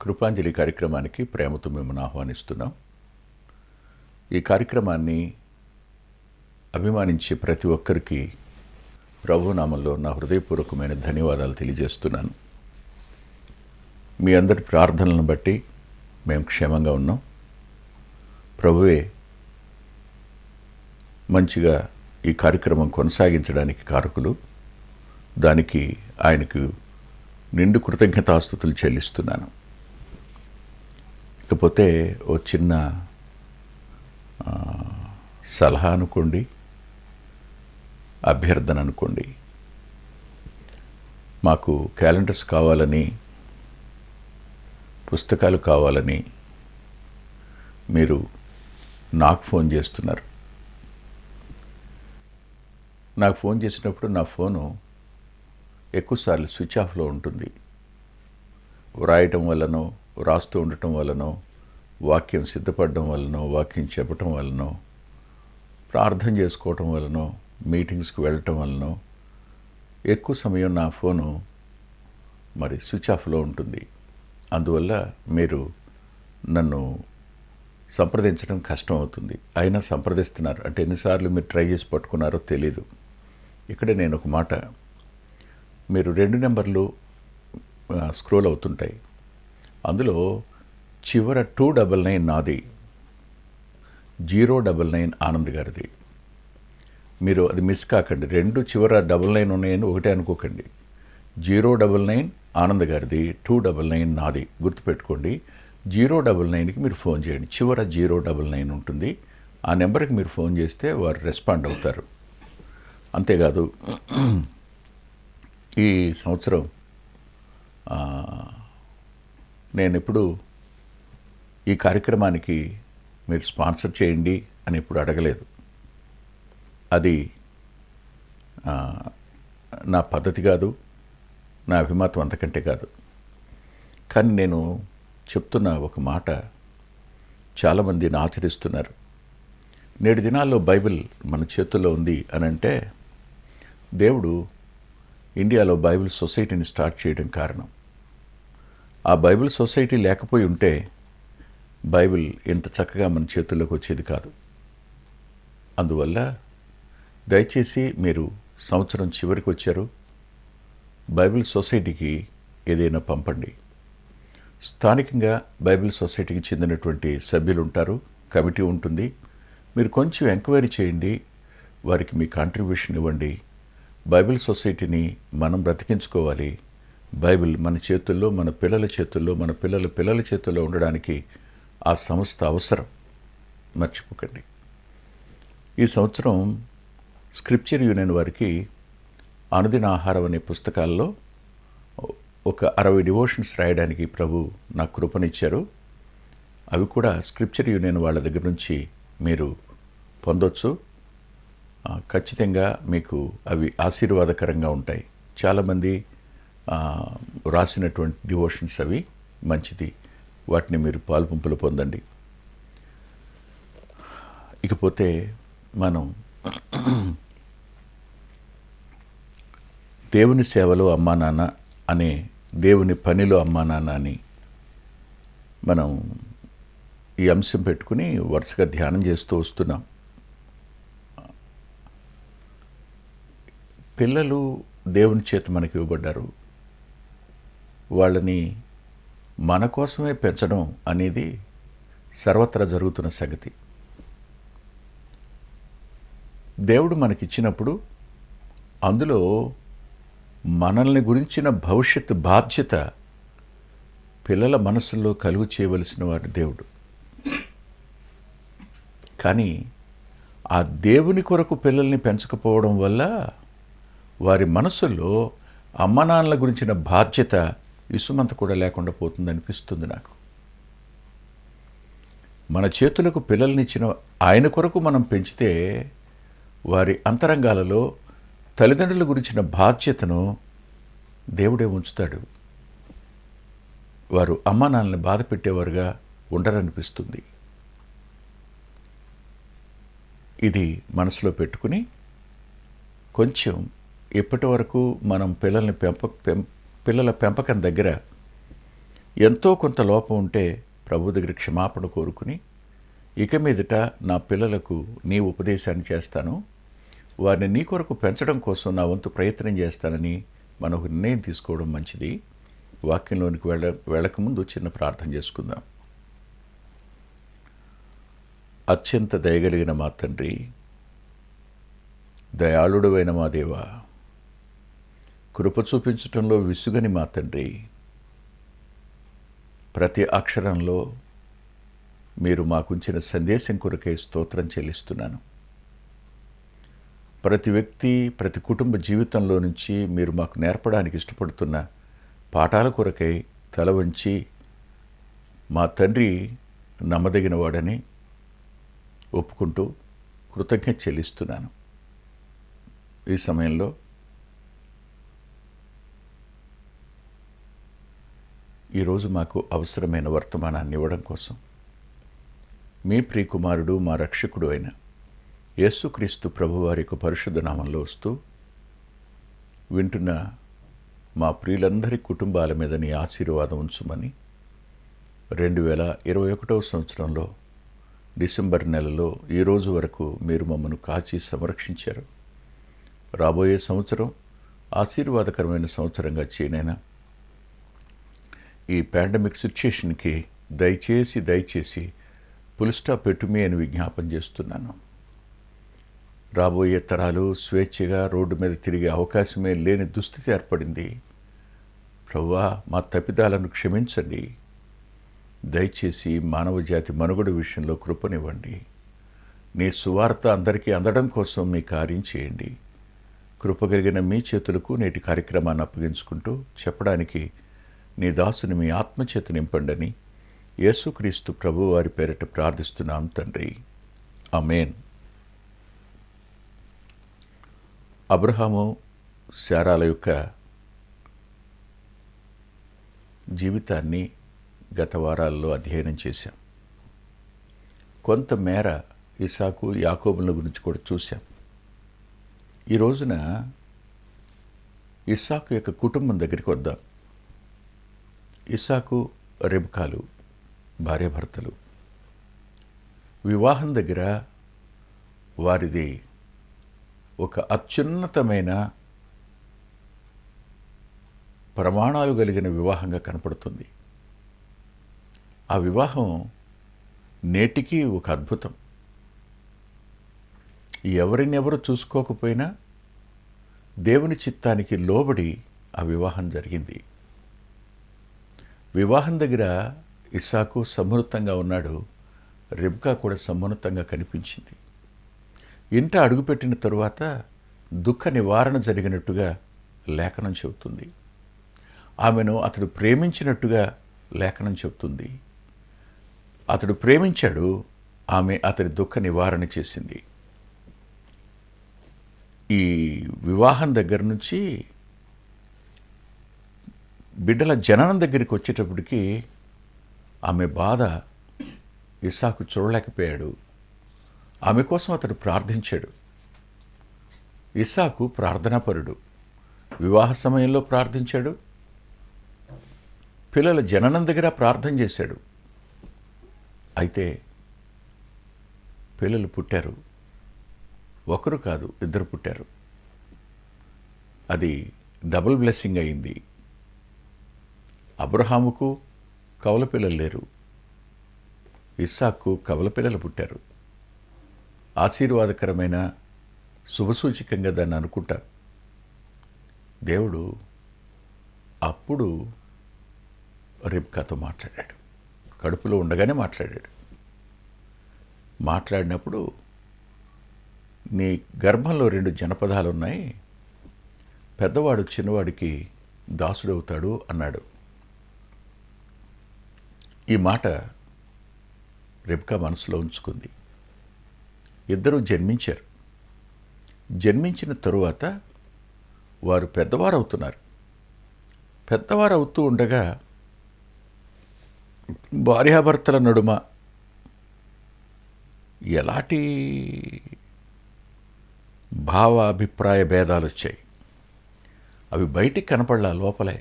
కృపాంజలి కార్యక్రమానికి ప్రేమతో మిమ్మల్ని ఆహ్వానిస్తున్నాం. ఈ కార్యక్రమాన్ని అభిమానించే ప్రతి ఒక్కరికి ప్రభునామంలో నా హృదయపూర్వకమైన ధన్యవాదాలు తెలియజేస్తున్నాను. మీ అందరి ప్రార్థనలను బట్టి మేము క్షేమంగా ఉన్నాం. ప్రభువే మంచిగా ఈ కార్యక్రమం కొనసాగించడానికి కారకులు. దానికి ఆయనకు నిండు కృతజ్ఞతాస్తుతులు చెల్లిస్తున్నాను. ఇకపోతే ఓ చిన్న సలహా అనుకోండి, అభ్యర్థన అనుకోండి. మాకు క్యాలెండర్స్ కావాలని, పుస్తకాలు కావాలని మీరు నాకు ఫోన్ చేస్తున్నారు. నాకు ఫోన్ చేసినప్పుడు నా ఫోను ఎక్కువసార్లు స్విచ్ ఆఫ్లో ఉంటుంది. వ్రాయటం వల్లనో, రాస్తూ ఉండటం వల్లనో, వాక్యం సిద్ధపడడం వల్లనో, వాక్యం చెప్పటం వల్లనో, ప్రార్థన చేసుకోవటం వల్లనో, మీటింగ్స్కి వెళ్ళటం వల్లనో ఎక్కువ సమయం నా ఫోను మరి స్విచ్ ఆఫ్లో ఉంటుంది. అందువల్ల మీరు నన్ను సంప్రదించడం కష్టం అవుతుంది. అయినా సంప్రదిస్తున్నారు అంటే ఎన్నిసార్లు మీరు ట్రై చేసి పట్టుకున్నారో తెలీదు. ఇక్కడే నేను ఒక మాట, మీరు 2 నెంబర్లు స్క్రోల్ అవుతుంటాయి. అందులో చివర 299 నాది, 099 ఆనంద్ గారిది. మీరు అది మిస్ కాకండి. 2 చివర 99 ఉన్నాయని ఒకటే అనుకోకండి. 099 ఆనంద్ గారిది, 299 నాది. గుర్తుపెట్టుకోండి. 099కి మీరు ఫోన్ చేయండి. చివర 099 ఉంటుంది. ఆ నెంబర్కి మీరు ఫోన్ చేస్తే వారు రెస్పాండ్ అవుతారు. అంతేకాదు, ఈ సంవత్సరం నేను ఎప్పుడు ఈ కార్యక్రమానికి మీరు స్పాన్సర్ చేయండి అని ఎప్పుడు అడగలేదు. అది నా పద్ధతి కాదు, నా అభిమతం అంతకంటే కాదు. కానీ నేను చెప్తున్న ఒక మాట చాలామందిని ఆచరిస్తున్నారు. నేటి దినాల్లో బైబిల్ మన చేతుల్లో ఉంది అని అంటే దేవుడు ఇండియాలో బైబిల్ సొసైటీని స్టార్ట్ చేయడం కారణం. ఆ బైబిల్ సొసైటీ లేకపోయి ఉంటే బైబిల్ ఇంత చక్కగా మన చేతుల్లోకి వచ్చేది కాదు. అందువల్ల దయచేసి మీరు సంవత్సరం చివరికి వచ్చారు, బైబిల్ సొసైటీకి ఏదైనా పంపండి. స్థానికంగా బైబిల్ సొసైటీకి చెందినటువంటి సభ్యులు ఉంటారు, కమిటీ ఉంటుంది. మీరు కొంచెం ఎంక్వైరీ చేయండి, వారికి మీ కాంట్రిబ్యూషన్ ఇవ్వండి. బైబిల్ సొసైటీని మనం బ్రతికించుకోవాలి. బైబిల్ మన చేతుల్లో, మన పిల్లల చేతుల్లో, మన పిల్లల పిల్లల చేతుల్లో ఉండడానికి ఆ సంస్థ అవసరం. మర్చిపోకండి. ఈ సంవత్సరం స్క్రిప్చర్ యూనియన్ వారికి అనుదిన ఆహారం అనే పుస్తకాల్లో ఒక 60 డివోషన్స్ రాయడానికి ప్రభు నాకు కృపనిచ్చారు. అవి కూడా స్క్రిప్చర్ యూనియన్ వాళ్ళ దగ్గర నుంచి మీరు పొందొచ్చు. ఖచ్చితంగా మీకు అవి ఆశీర్వాదకరంగా ఉంటాయి. చాలామంది రాసినటువంటి డివోషన్స్ అవి మంచిది. వాటిని మీరు పాల్పంపులు పొందండి. ఇకపోతే మనం దేవుని సేవలో అమ్మా నాన్న అనే, దేవుని పనిలో అమ్మా నాన్న అని మనం ఈ అంశం పెట్టుకుని వరుసగా ధ్యానం చేస్తూ వస్తున్నాం. పిల్లలు దేవుని చేత మనకి ఇవ్వబడ్డారు. వాళ్ళని మన కోసమే పెంచడం అనేది సర్వత్రా జరుగుతున్న సంగతి. దేవుడు మనకిచ్చినప్పుడు అందులో మనల్ని గురించిన భవిష్యత్తు బాధ్యత పిల్లల మనసుల్లో కలుగు చేయవలసిన వాడు దేవుడు. కానీ ఆ దేవుని కొరకు పిల్లల్ని పెంచకపోవడం వల్ల వారి మనసుల్లో అమ్మనాన్నల గురించిన బాధ్యత ఇసుమంత కూడా లేకుండా పోతుందనిపిస్తుంది నాకు. మన చేతులకు పిల్లల్నిచ్చిన ఆయన కొరకు మనం పెంచితే వారి అంతరంగాలలో తల్లిదండ్రుల గురించిన బాధ్యతను దేవుడే ఉంచుతాడు. వారు అమ్మానాన్నల్ని బాధ పెట్టేవారుగా ఉండరనిపిస్తుంది. ఇది మనసులో పెట్టుకుని కొంచెం ఇప్పటి వరకు మనం పిల్లల పెంపకం దగ్గర ఎంతో కొంత లోపం ఉంటే ప్రభు దగ్గర క్షమాపణ కోరుకుని, ఇక మీదట నా పిల్లలకు నీ ఉపదేశాన్ని చేస్తాను, వారిని నీ కొరకు పెంచడం కోసం నా వంతు ప్రయత్నం చేస్తానని మనం ఒక నిర్ణయం తీసుకోవడం మంచిది. వాక్యంలోనికి వెళ్ళకముందు చిన్న ప్రార్థన చేసుకుందాం. అత్యంత దయగలిగిన మా తండ్రి, దయాళుడవైన మా దేవ, కృప చూపించటంలో విసుగని మా తండ్రి, ప్రతి అక్షరంలో మీరు మాకుంచిన సందేశం కొరకై స్తోత్రం చెల్లిస్తున్నాను. ప్రతి వ్యక్తి, ప్రతి కుటుంబ జీవితంలో నుంచి మీరు మాకు నేర్పడానికి ఇష్టపడుతున్న పాఠాల కొరకై తల వంచి మా తండ్రి నమ్మదగిన వాడని ఒప్పుకుంటూ కృతజ్ఞత చెల్లిస్తున్నాను. ఈ సమయంలో ఈరోజు మాకు అవసరమైన వర్తమానాన్ని ఇవ్వడం కోసం మీ ప్రియకుమారుడు, మా రక్షకుడు అయిన యేసుక్రీస్తు ప్రభువారి యొక్క పరిశుద్ధ నామంలో వస్తూ, వింటున్న మా ప్రియులందరి కుటుంబాల మీద నీ ఆశీర్వాదం ఉంచుమని 2021వ సంవత్సరంలో డిసెంబర్ నెలలో ఈ రోజు వరకు మీరు మమ్మను కాచి సంరక్షించారు. రాబోయే సంవత్సరం ఆశీర్వాదకరమైన సంవత్సరంగా చేయనైనా ఈ పాండమిక్ సిచ్యుయేషన్కి దయచేసి ఫుల్ స్టాప్ పెట్టుమి అని విజ్ఞాపన చేస్తున్నాను. రాబోయే తరాలు స్వేచ్ఛగా రోడ్డు మీద తిరిగే అవకాశమే లేని దుస్థితి ఏర్పడింది. ప్రభువా, మా తప్పిదాలను క్షమించండి. దయచేసి మానవ జాతి మనుగడ విషయంలో కృపనివ్వండి. నీ సువార్త అందరికీ అందడం కోసం మీ కార్యం చేయండి. కృప కలిగిన మీ చేతులకు నేటి కార్యక్రమాన్ని అప్పగించుకుంటూ చెప్పడానికి నీ దాసుని మీ ఆత్మచేత నింపండని యేసుక్రీస్తు ప్రభు వారి పేరిట ప్రార్థిస్తున్నాం తండ్రి, ఆమేన్. అబ్రహాము, శారాల యొక్క జీవితాన్ని గత వారాల్లో అధ్యయనం చేశాం. కొంతమేర ఇస్సాకు, యాకోబుల గురించి కూడా చూశాం. ఈ రోజున ఇస్సాకు యొక్క కుటుంబం దగ్గరికి వద్దాం. ఇస్సాకు, రెబ్కాలు భార్యాభర్తలు. వివాహం దగ్గర వారిది ఒక అత్యున్నతమైన ప్రమాణాలు కలిగిన వివాహంగా కనపడుతుంది. ఆ వివాహం నేటికి ఒక అద్భుతం. ఎవరినెవరు చూసుకోకపోయినా దేవుని చిత్తానికి లోబడి ఆ వివాహం జరిగింది. వివాహం దగ్గర ఇస్సాకు సమున్నతంగా ఉన్నాడు, రెబ్కా కూడా సమున్నతంగా కనిపించింది. ఇంట అడుగుపెట్టిన తరువాత దుఃఖ నివారణ జరిగినట్టుగా లేఖనం చెబుతుంది. ఆమెను అతడు ప్రేమించినట్టుగా లేఖనం చెబుతుంది. అతడు ప్రేమించాడు, ఆమె అతడి దుఃఖ నివారణ చేసింది. ఈ వివాహం దగ్గర నుంచి బిడ్డల జననం దగ్గరికి వచ్చేటప్పటికి ఆమె బాధ ఇస్సాకు చూడలేకపోయాడు. ఆమె కోసం అతడు ప్రార్థించాడు. ఇస్సాకు ప్రార్థనాపరుడు. వివాహ సమయంలో ప్రార్థించాడు, పిల్లల జననం దగ్గర ప్రార్థన చేశాడు. అయితే పిల్లలు పుట్టారు. ఒకరు కాదు, ఇద్దరు పుట్టారు. అది డబుల్ బ్లెస్సింగ్ అయింది. అబ్రహాముకు కవల పిల్లలు లేరు, ఇస్సాకు కవల పిల్లలు పుట్టారు. ఆశీర్వాదకరమైన శుభసూచకంగా దాన్ని అనుకుంటారు. దేవుడు అప్పుడు రెబ్కాతో మాట్లాడాడు. కడుపులో ఉండగానే మాట్లాడాడు. మాట్లాడినప్పుడు నీ గర్భంలో 2 జనపదాలు ఉన్నాయి, పెద్దవాడు చిన్నవాడికి దాసుడవుతాడు అన్నాడు. ఈ మాట రెబ్కా మనసులో ఉంచుకుంది. ఇద్దరూ జన్మించారు. జన్మించిన తరువాత వారు పెద్దవారు అవుతున్నారు. పెద్దవారు అవుతూ ఉండగా భార్యాభర్తల నడుమ ఎలాంటి భావాభిప్రాయ భేదాలు వచ్చాయి. అవి బయటికి కనపడలా, లోపలే.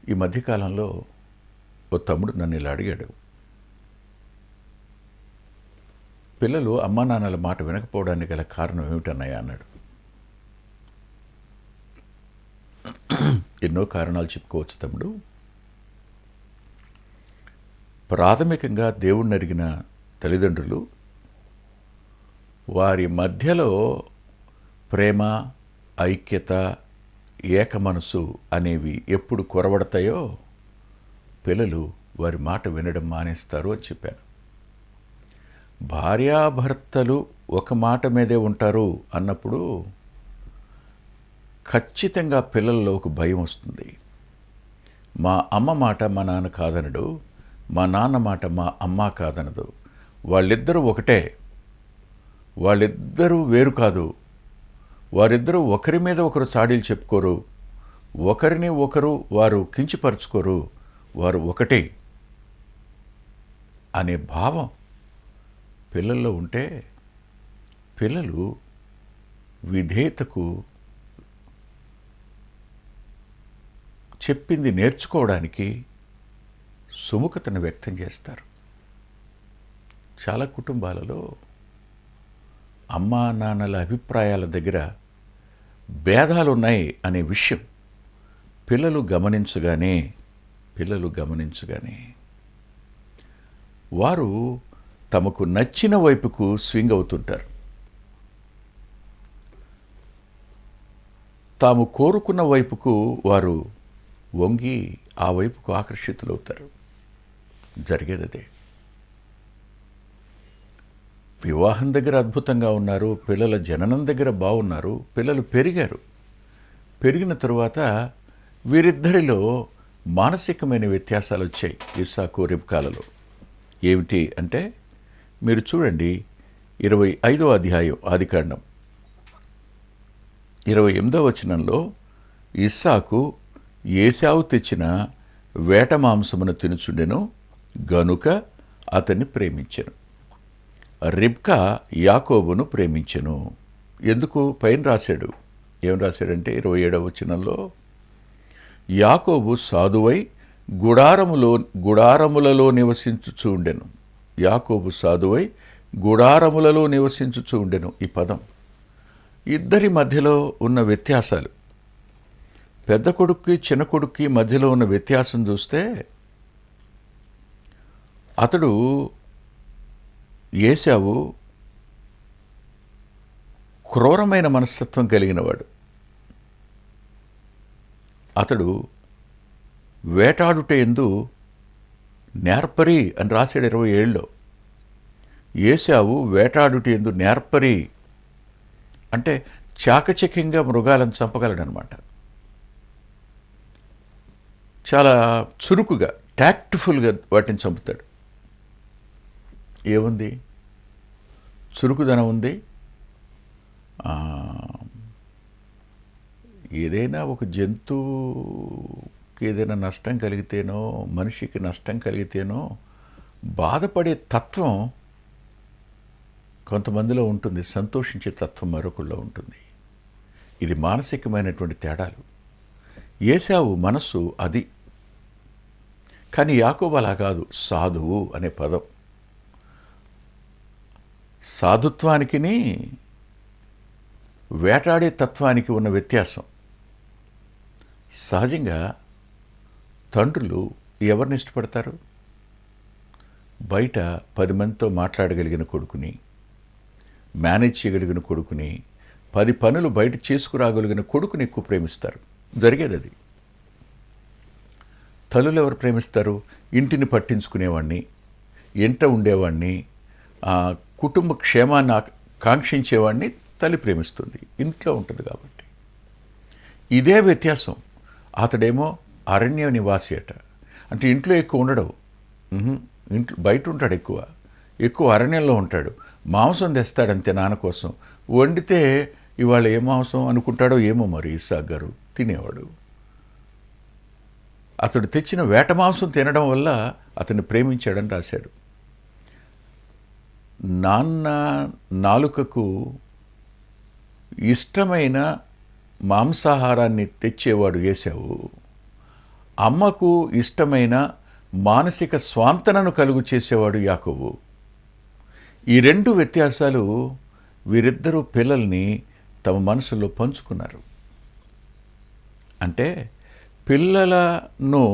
ఈ మధ్యకాలంలో ఓ తమ్ముడు నన్ను ఇలా అడిగాడు, పిల్లలు అమ్మా నాన్నల మాట వినకపోవడానికి గల కారణం ఏమిటన్నయ్య అన్నాడు. ఎన్నో కారణాలు చెప్పుకోవచ్చు తమ్ముడు. ప్రాథమికంగా దేవుణ్ణి ఎరిగిన తల్లిదండ్రులు వారి మధ్యలో ప్రేమ, ఐక్యత, ఏక మనసు అనేవి ఎప్పుడు కొరవడతాయో పిల్లలు వారి మాట వినడం మానేస్తారు అని చెప్పాను. భార్యాభర్తలు ఒక మాట మీదే ఉంటారు అన్నప్పుడు ఖచ్చితంగా పిల్లల్లో ఒక భయం వస్తుంది. మా అమ్మ మాట మా నాన్న కాదనడు, మా నాన్న మాట మా అమ్మ కాదనదు, వాళ్ళిద్దరూ ఒకటే, వాళ్ళిద్దరూ వేరు కాదు, వారిద్దరూ ఒకరి మీద ఒకరు చాడీలు చెప్పుకోరు, ఒకరిని ఒకరు వారు కించపరుచుకోరు, వారు ఒకటే అనే భావం పిల్లల్లో ఉంటే పిల్లలు విధేయతకు, చెప్పింది నేర్చుకోవడానికి సుముఖతను వ్యక్తం చేస్తారు. చాలా కుటుంబాలలో అమ్మా నాన్నల అభిప్రాయాల దగ్గర భేదాలు ఉన్నాయి అనే విషయం పిల్లలు గమనించగానే వారు తమకు నచ్చిన వైపుకు స్వింగ్ అవుతుంటారు. తాము కోరుకున్న వైపుకు వారు వంగి ఆ వైపుకు ఆకర్షితులవుతారు. జరిగేది అదే. వివాహం దగ్గర అద్భుతంగా ఉన్నారు, పిల్లల జననం దగ్గర బాగున్నారు, పిల్లలు పెరిగారు. పెరిగిన తరువాత వీరిద్దరిలో మానసికమైన వ్యత్యాసాలు వచ్చాయి. ఇస్సాకు రిబ్కాలలో ఏమిటి అంటే, మీరు చూడండి 25వ అధ్యాయం ఆదికాండం 28వ వచనంలో, ఇస్సాకు ఏశావు తెచ్చిన వేట మాంసమును తినుచుండెను గనుక అతన్ని ప్రేమించెను. రిబ్కా యాకోబును ప్రేమించెను. ఎందుకు? పైన రాశాడు. ఏం రాశాడంటే 27వ వచనంలో, యాకోబు సాధువై గుడారములలో నివసించుచూ ఉండెను. యాకోబు సాధువై గుడారములలో నివసించుచూ ఉండెను. ఈ పదం ఇద్దరి మధ్యలో ఉన్న వ్యత్యాసాలు, పెద్ద కొడుక్కి చిన్న కొడుక్కి మధ్యలో ఉన్న వ్యత్యాసం చూస్తే, అతడు ఏశావు క్రూరమైన మనస్తత్వం కలిగినవాడు. అతడు వేటాడుట యందు నేర్పరి అని రాశాడు 27లో. ఏశావు వేటాడుట యందు నేర్పరి అంటే చాకచక్యంగా మృగాలను చంపగలడనమాట. చాలా చురుకుగా, టాక్ట్ఫుల్గా వాటిని చంపుతాడు. ఏముంది? చురుకుదనం ఉంది. ఏదైనా ఒక జంతువుకి ఏదైనా నష్టం కలిగితేనో, మనిషికి నష్టం కలిగితేనో బాధపడే తత్వం కొంతమందిలో ఉంటుంది, సంతోషించే తత్వం మరొకళ్ళలో ఉంటుంది. ఇది మానసికమైనటువంటి తేడాలు. ఏశావు మనస్సు అది. కానీ యాకోబు అలా కాదు. సాధువు అనే పదం సాధుత్వానికిని వేటాడే తత్వానికి ఉన్న వ్యత్యాసం. సహజంగా తండ్రులు ఎవరిని ఇష్టపడతారు? బయట 10 మందితో మాట్లాడగలిగిన కొడుకుని, మేనేజ్ చేయగలిగిన కొడుకుని, 10 పనులు బయట చేసుకురాగలిగిన కొడుకుని ఎక్కువ ప్రేమిస్తారు. జరిగేది అది. తల్లులు ఎవరు ప్రేమిస్తారు? ఇంటిని పట్టించుకునేవాడిని, ఇంట ఉండేవాడిని, కుటుంబ క్షేమాన్ని కాంక్షించేవాడిని తల్లి ప్రేమిస్తుంది. ఇంట్లో ఉంటుంది కాబట్టి. ఇదే వ్యత్యాసం. అతడేమో అరణ్య నివాసి అట. అంటే ఇంట్లో ఎక్కువ ఉండడు, ఇంట్లో బయట ఉంటాడు, ఎక్కువ అరణ్యంలో ఉంటాడు. మాంసం తెస్తాడంతే నాన్న కోసం. వండితే ఇవాళ ఏ మాంసం అనుకుంటాడో ఏమో మరి. ఇస్సాకు గారు తినేవాడు. అతడు తెచ్చిన వేట మాంసం తినడం వల్ల అతన్ని ప్రేమించాడని రాశాడు. నాన్న నాలుకకు ఇష్టమైన మాంసాహారాన్ని తెచ్చేవాడు ఏశావు. అమ్మకు ఇష్టమైన మానసిక స్వాంతనను కలుగు చేసేవాడు యాకోబు. ఈ రెండు వ్యత్యాసాలు వీరిద్దరూ పిల్లల్ని తమ మనసులో పంచుకున్నారు. అంటే పిల్లలను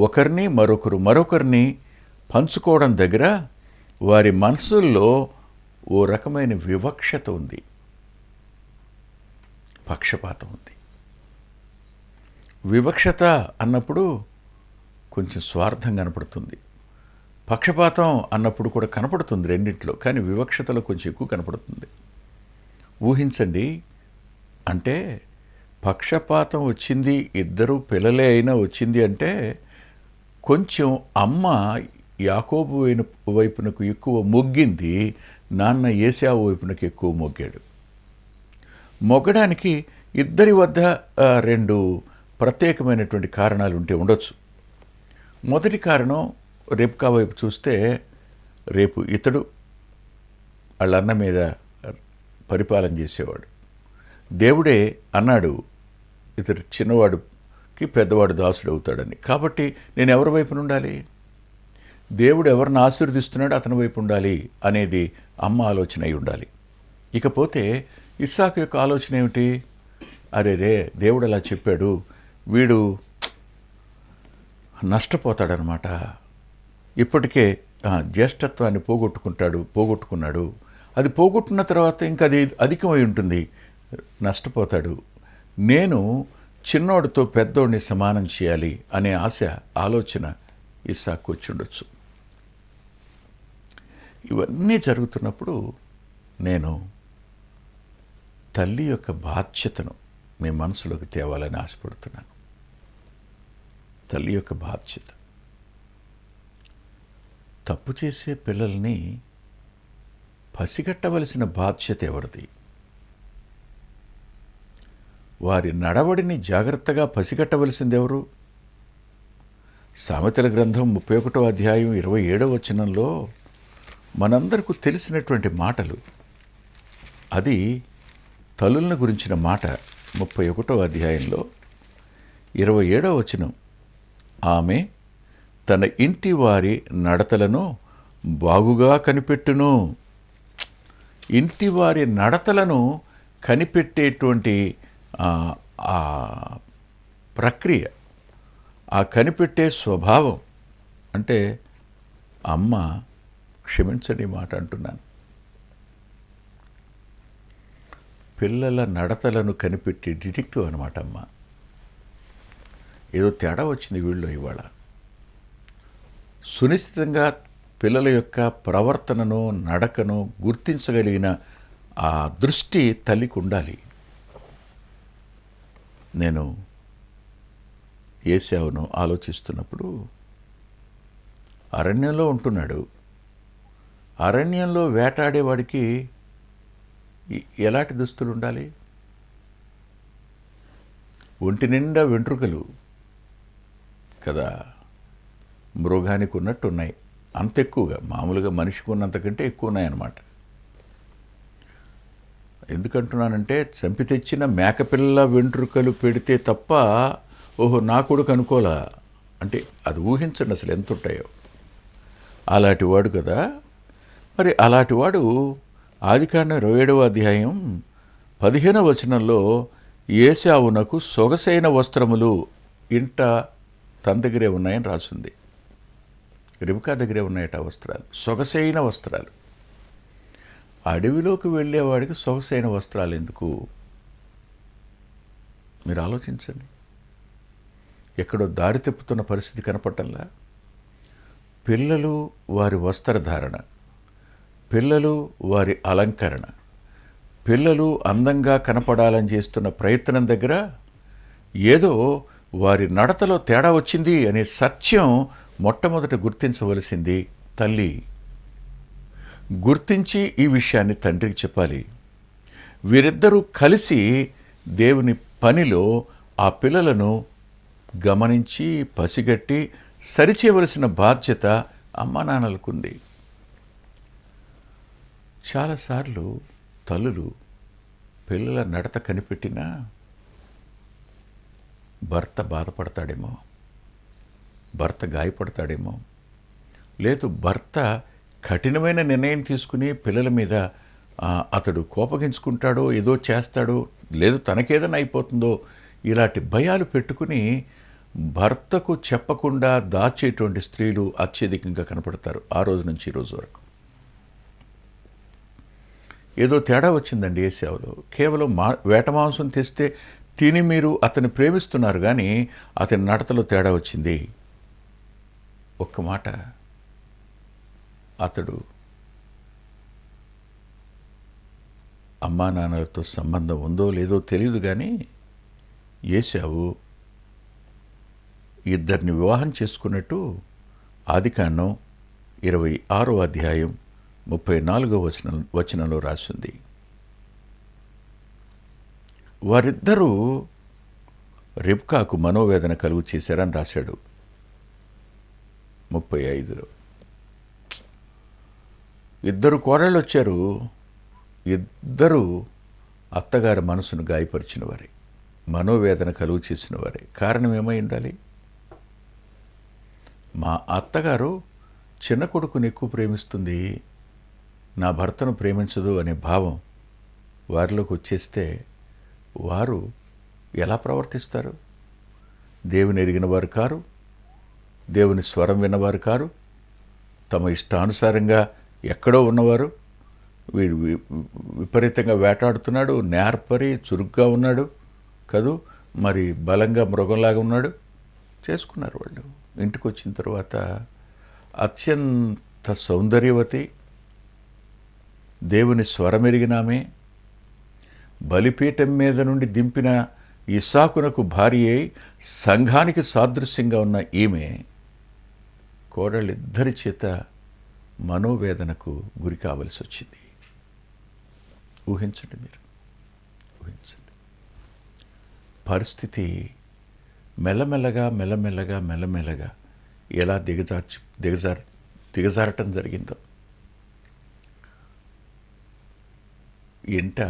ఒకరిని మరొకరిని పంచుకోవడం దగ్గర వారి మనసుల్లో ఓ రకమైన వివక్షత ఉంది, పక్షపాతం ఉంది. వివక్షత అన్నప్పుడు కొంచెం స్వార్థం కనపడుతుంది, పక్షపాతం అన్నప్పుడు కూడా కనపడుతుంది రెండింటిలో, కానీ వివక్షతలో కొంచెం ఎక్కువ కనపడుతుంది. ఊహించండి, అంటే పక్షపాతం వచ్చింది, ఇద్దరు పిల్లలే అయినా వచ్చింది అంటే కొంచెం అమ్మ యాకోబు వైపునకు ఎక్కువ మొగ్గింది, నాన్న ఏశావు వైపునకు ఎక్కువ మొగ్గాడు. మొగ్గడానికి ఇద్దరి వద్ద రెండు ప్రత్యేకమైనటువంటి కారణాలు ఉంటే ఉండొచ్చు. మొదటి కారణం, రెబ్కా వైపు చూస్తే రేపు ఇతడు వాళ్ళ అన్న మీద పరిపాలన చేసేవాడు. దేవుడే అన్నాడు ఇతడు చిన్నవాడుకి పెద్దవాడు దాసుడు అవుతాడని. కాబట్టి నేను ఎవరి వైపున ఉండాలి? దేవుడు ఎవరిని ఆశీర్వదిస్తున్నాడో అతని వైపు ఉండాలి అనేది అమ్మ ఆలోచన అయి ఉండాలి. ఇకపోతే ఇస్సాకు యొక్క ఆలోచన ఏమిటి? అరే దేవుడు అలా చెప్పాడు, వీడు నష్టపోతాడనమాట, ఇప్పటికే జ్యేష్ఠత్వాన్ని పోగొట్టుకున్నాడు, అది పోగొట్టుకున్న తర్వాత ఇంకా అది అధికమై ఉంటుంది, నష్టపోతాడు, నేను చిన్నోడితో పెద్దోడిని సమానం చేయాలి అనే ఆలోచన ఇస్సాకు వచ్చి ఉండొచ్చు. ఇవన్నీ జరుగుతున్నప్పుడు నేను తల్లి యొక్క బాధ్యతను మీ మనసులోకి తేవాలని ఆశపడుతున్నాను. తల్లి యొక్క బాధ్యత. తప్పు చేసే పిల్లల్ని పసిగట్టవలసిన బాధ్యత ఎవరిది? వారి నడవడిని జాగ్రత్తగా పసిగట్టవలసింది ఎవరు? సామెతల గ్రంథం 31వ అధ్యాయం 27వ వచనంలో మనందరికీ తెలిసినటువంటి మాటలు. అది తల్లులను గురించిన మాట. 31వ అధ్యాయంలో 27వ వచనం, ఆమె తన ఇంటి వారి నడతలను బాగుగా కనిపెట్టును. ఇంటి వారి నడతలను కనిపెట్టేటువంటి ఆ ప్రక్రియ, ఆ కనిపెట్టే స్వభావం అంటే అమ్మ, క్షమించని మాట అంటున్నాను, పిల్లల నడతలను కనిపెట్టే డిటెక్టివ్ అనమాట అమ్మ. ఏదో తేడా వచ్చింది వీళ్ళు ఇవాళ. సునిశ్చితంగా పిల్లల యొక్క ప్రవర్తనను, నడకను గుర్తించగలిగిన ఆ దృష్టి తల్లికి ఉండాలి. నేను ఏశావును ఆలోచిస్తున్నప్పుడు, అరణ్యంలో ఉంటున్నాడు. అరణ్యంలో వేటాడేవాడికి ఎలాంటి దుస్తులు ఉండాలి? ఒంటి నిండా వెంట్రుకలు కదా, మృగానికి ఉన్నట్టు ఉన్నాయి. అంత ఎక్కువగా, మామూలుగా మనిషికి ఉన్నంతకంటే ఎక్కువ ఉన్నాయన్నమాట. ఎందుకంటున్నానంటే, చంపి తెచ్చిన మేకపిల్ల వెంట్రుకలు పెడితే తప్ప ఓహో నా కొడుకు అనుకోలా అంటే అది ఊహించండి అసలు ఎంత ఉంటాయో. అలాంటివాడు కదా. మరి అలాంటివాడు ఆదికాండం 27వ అధ్యాయం 15వ వచనంలో ఏశావునకు సొగసైన వస్త్రములు ఇంట తన దగ్గరే ఉన్నాయని రాసింది. రిబ్కా దగ్గరే ఉన్నాయట వస్త్రాలు, సొగసైన వస్త్రాలు. అడవిలోకి వెళ్ళేవాడికి సొగసైన వస్త్రాలు ఎందుకు? మీరు ఆలోచించండి. ఎక్కడో దారి తెప్పుతున్న పరిస్థితి కనపడటంలా. పిల్లలు వారి వస్త్రధారణ, పిల్లలు వారి అలంకరణ, పిల్లలు అందంగా కనపడాలని చేస్తున్న ప్రయత్నం దగ్గర ఏదో వారి నడతలో తేడా వచ్చింది అనే సత్యం మొట్టమొదట గుర్తించవలసింది తల్లి. గుర్తించి ఈ విషయాన్ని తండ్రికి చెప్పాలి. వీరిద్దరూ కలిసి దేవుని పనిలో ఆ పిల్లలను గమనించి పసిగట్టి సరిచేయవలసిన బాధ్యత అమ్మా నాన్నలకుంది. చాలాసార్లు తల్లులు పిల్లల నడత కనిపెట్టినా భర్త బాధపడతాడేమో, భర్త గాయపడతాడేమో, లేదు భర్త కఠినమైన నిర్ణయం తీసుకుని పిల్లల మీద అతడు కోపగించుకుంటాడో, ఏదో చేస్తాడో, లేదు తనకేదైనా అయిపోతుందో, ఇలాంటి భయాలు పెట్టుకుని భర్తకు చెప్పకుండా దాచేటువంటి స్త్రీలు అత్యధికంగా కనపడతారు ఆ రోజు నుంచి ఈ రోజు వరకు. ఏదో తేడా వచ్చిందండి ఏశావులో. కేవలం వేట మాంసం తెస్తే తిని మీరు అతన్ని ప్రేమిస్తున్నారు, కానీ అతని నడతలో తేడా వచ్చింది. ఒక్క మాట, అతడు అమ్మా నాన్నలతో సంబంధం ఉందో లేదో తెలియదు, కానీ ఏశావు ఇద్దరిని వివాహం చేసుకున్నట్టు ఆదికాండం 26వ అధ్యాయం 34వ వచనంలో రాసింది. వారిద్దరూ రిబ్కాకు మనోవేదన కలుగు చేశారని రాశాడు 35లో. ఇద్దరు కోడళ్ళు వచ్చారు, ఇద్దరు అత్తగారి మనసును గాయపరిచిన వారే, మనోవేదన కలుగు చేసిన వారే. కారణం ఏమై ఉండాలి? మా అత్తగారు చిన్న కొడుకుని ఎక్కువ ప్రేమిస్తుంది, నా భర్తను ప్రేమించదు అనే భావం వారిలోకి వచ్చేస్తే వారు ఎలా ప్రవర్తిస్తారు? దేవుని ఎరిగిన వారు కారు, దేవుని స్వరం విన్నవారు కారు, తమ ఇష్టానుసారంగా ఎక్కడో ఉన్నవారు. వీడు విపరీతంగా వేటాడుతున్నాడు, నేర్పరి చురుగ్గా ఉన్నాడు కదూ, మరి బలంగా మృగంలాగా ఉన్నాడు. చేసుకున్నారు వాళ్ళు. ఇంటికి వచ్చిన తర్వాత అత్యంత సౌందర్యవతి, దేవుని స్వరమెరిగినామే, బలిపీఠం మీద నుండి దింపిన ఇస్సాకునకు భార్య అయి సంఘానికి సాదృశ్యంగా ఉన్న ఈమె కోడళ్ళిద్దరి చేత మనోవేదనకు గురి కావలసి వచ్చింది. ఊహించండి, మీరు ఊహించండి. పరిస్థితి మెల్లమెల్లగా ఎలా దిగజారటం జరిగిందో. ఇంట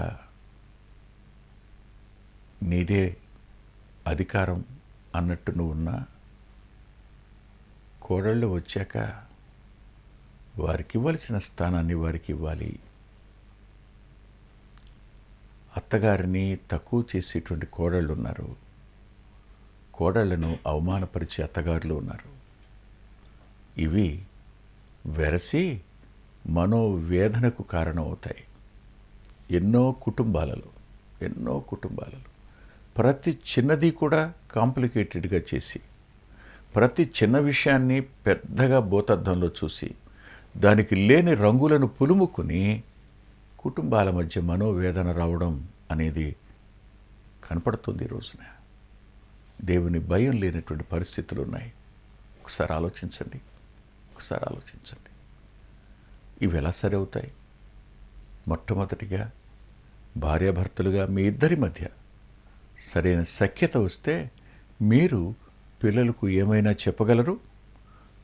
నీదే అధికారం అన్నట్టు నువ్వు ఉన్నా, కోడళ్ళు వచ్చాక వారికి ఇవ్వాల్సిన స్థానాన్ని వారికి ఇవ్వాలి. అత్తగారిని తక్కువ చేసేటువంటి కోడళ్ళు ఉన్నారు, కోడళ్లను అవమానపరిచే అత్తగారులు ఉన్నారు. ఇవి వెరసి మనోవేదనకు కారణమవుతాయి. ఎన్నో కుటుంబాలలో ప్రతి చిన్నది కూడా కాంప్లికేటెడ్గా చేసి, ప్రతి చిన్న విషయాన్ని పెద్దగా భూతద్దంలో చూసి, దానికి లేని రంగులను పులుముకుని కుటుంబాల మధ్య మనోవేదన రావడం అనేది కనపడుతుంది ఈ రోజున. దేవుని భయం లేనటువంటి పరిస్థితులు ఉన్నాయి. ఒకసారి ఆలోచించండి. ఇవి ఎలా సరి అవుతాయి? మొట్టమొదటిగా భార్యాభర్తలుగా మీ ఇద్దరి మధ్య సరైన సఖ్యత వస్తే మీరు పిల్లలకు ఏమైనా చెప్పగలరు.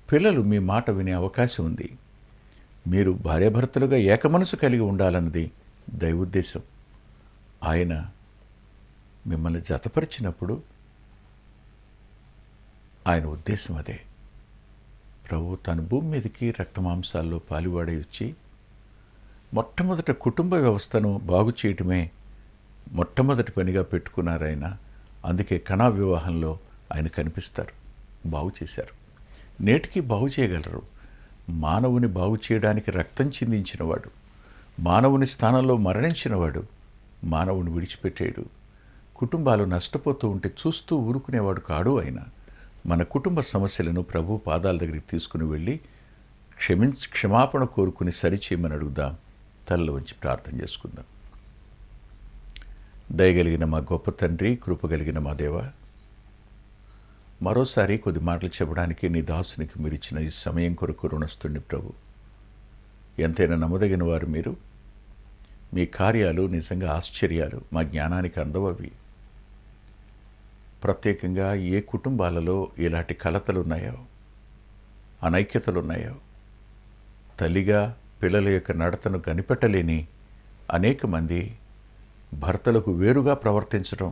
పిల్లలు మీ మాట వినే అవకాశం ఉంది. మీరు భార్యాభర్తలుగా ఏకమనసు కలిగి ఉండాలన్నది దైవోద్దేశం. ఆయన మిమ్మల్ని జతపరిచినప్పుడు ఆయన ఉద్దేశం అదే. ప్రభు తన భూమి మీదకి రక్తమాంసాల్లో పాలువాడై వచ్చి మొట్టమొదట కుటుంబ వ్యవస్థను బాగు చేయటమే మొట్టమొదటి పనిగా పెట్టుకున్నారు ఆయన. అందుకే కనా వివాహంలో ఆయన కనిపిస్తారు. బాగు చేశారు. నేటికి బాగు చేయగలరు. మానవుని బాగు చేయడానికి రక్తం చిందించినవాడు, మానవుని స్థానంలో మరణించినవాడు మానవుని విడిచిపెట్టాడు. కుటుంబాలు నష్టపోతూ ఉంటే చూస్తూ ఊరుకునేవాడు కాడు. ఆయన మన కుటుంబ సమస్యలను ప్రభు పాదాల దగ్గరికి తీసుకుని వెళ్ళి క్షమాపణ కోరుకుని సరిచేయమని అడుగుదాం. తలలో ఉంచి ప్రార్థన చేసుకుందాం. దయగలిగిన మా గొప్ప తండ్రి, కృపగలిగిన మా దేవ, మరోసారి కొద్ది మాటలు చెప్పడానికి నీ దాసునికి మీరు ఇచ్చిన ఈ సమయం కొరకు రుణస్తుని ప్రభు. ఎంతైనా నమ్మదగిన వారు మీరు. మీ కార్యాలు నిజంగా ఆశ్చర్యాలు, మా జ్ఞానానికి అందవవి. ప్రత్యేకంగా ఏ కుటుంబాలలో ఇలాంటి కలతలున్నాయో, అనైక్యతలున్నాయో, తల్లిగా పిల్లల యొక్క నడతను కనిపెట్టలేని అనేక మంది భర్తలకు వేరుగా ప్రవర్తించడం,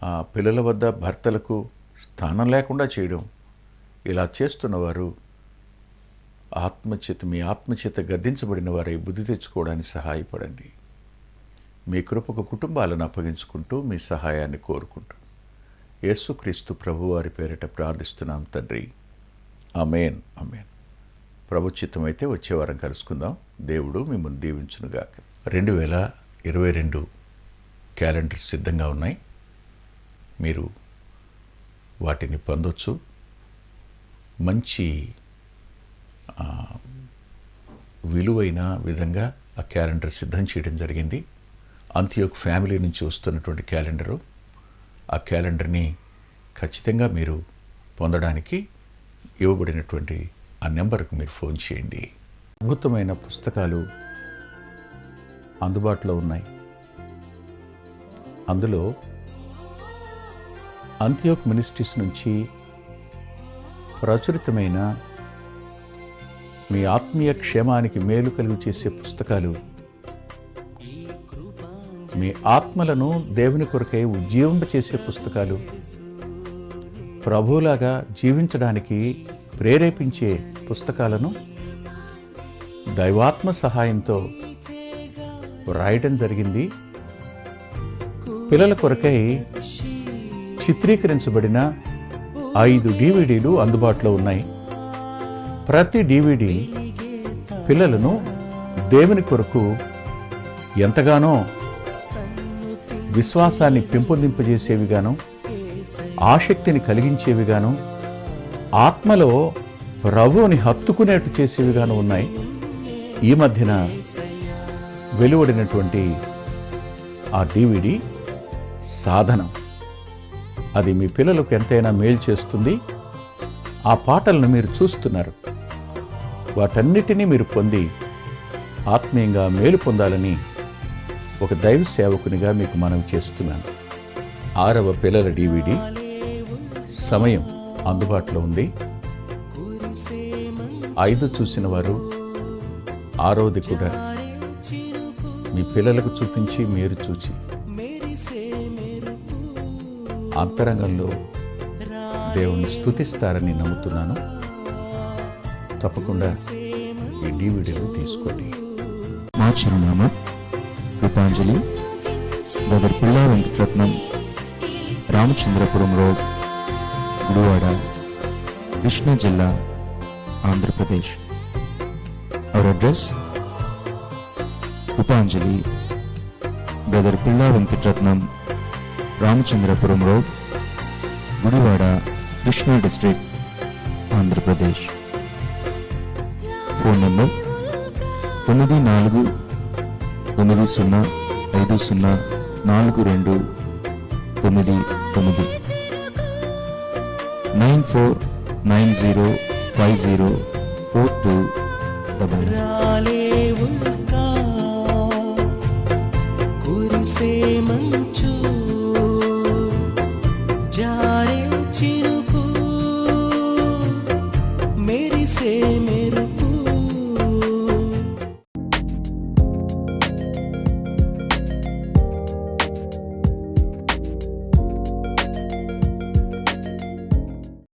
ఆ పిల్లల వద్ద భర్తలకు స్థానం లేకుండా చేయడం, ఇలా చేస్తున్నవారు మీ ఆత్మచేత గద్దించబడిన వారై బుద్ధి తెచ్చుకోవడానికి సహాయపడండి. మీ కృపకు కుటుంబాలను అప్పగించుకుంటూ మీ సహాయాన్ని కోరుకుంటూ యేసుక్రీస్తు ప్రభువారి పేరిట ప్రార్థిస్తున్నాం తండ్రి. ఆమేన్. ఆమేన్. ప్రభు చిత్తమైతే వచ్చే వారం కలుసుకుందాం. దేవుడు మిమ్మల్ని దీవించునుగాక. 2022 క్యాలెండర్ సిద్ధంగా ఉన్నాయి. మీరు వాటిని పొందొచ్చు. మంచి విలువైన విధంగా ఆ క్యాలెండర్ సిద్ధం చేయడం జరిగింది. అంత్యోక్ ఫ్యామిలీ నుంచి వస్తున్నటువంటి క్యాలెండరు. ఆ క్యాలెండర్ని ఖచ్చితంగా మీరు పొందడానికి ఇవ్వబడినటువంటి ఆ నెంబర్కు మీరు ఫోన్ చేయండి. అద్భుతమైన పుస్తకాలు అందుబాటులో ఉన్నాయి. అందులో అంత్యోక్ మినిస్ట్రీస్ నుంచి ప్రచురితమైన మీ ఆత్మీయ క్షేమానికి మేలు కలుగు చేసే పుస్తకాలు, మీ ఆత్మలను దేవుని కొరకై ఉజ్జీవింపచేసే పుస్తకాలు, ప్రభువులాగా జీవించడానికి ప్రేరేపించే పుస్తకాలను దైవాత్మ సహాయంతో రాయటం జరిగింది. పిల్లల కొరకై చిత్రీకరించబడిన 5 DVDలు అందుబాటులో ఉన్నాయి. ప్రతి DVD పిల్లలను దేవుని కొరకు ఎంతగానో విశ్వాసాన్ని పెంపొందింపజేసేవిగాను, ఆసక్తిని కలిగించేవిగాను, ఆత్మలో ప్రభువుని హత్తుకునేట్టు చేసేవిగాను ఉన్నాయి. ఈ మధ్యన వెలువడినటువంటి ఆ DVD సాధనం, అది మీ పిల్లలకు ఎంతైనా మేలు చేస్తుంది. ఆ పాటలను మీరు చూస్తున్నారు. వాటన్నిటినీ మీరు పొంది ఆత్మీయంగా మేలు పొందాలని ఒక దైవ సేవకునిగా మీకు మనవి చేస్తున్నాను. 6వ పిల్లల DVD సమయం అందుబాటులో ఉంది. 5 చూసిన వారు 6వది కూడా మీ పిల్లలకు చూపించి మీరు చూచి అంతరంగంలో దేవుని స్తుతిస్తారని నమ్ముతున్నాను. తప్పకుండా ఈ DVDలు తీసుకోండి. మా చిరునామా కృపాంజలి, బ్రదర్ పిల్లా వెంకటరత్నం, రామచంద్రపురం రోడ్, గుడివాడ, కృష్ణా జిల్లా, Andhra Pradesh. Our address Krupanjali, brother పిల్లా Venkataratnam, Ramachandrapuram road, Gudivada, Krishna district, Andhra Pradesh. Phone number 9490504299 9490504299.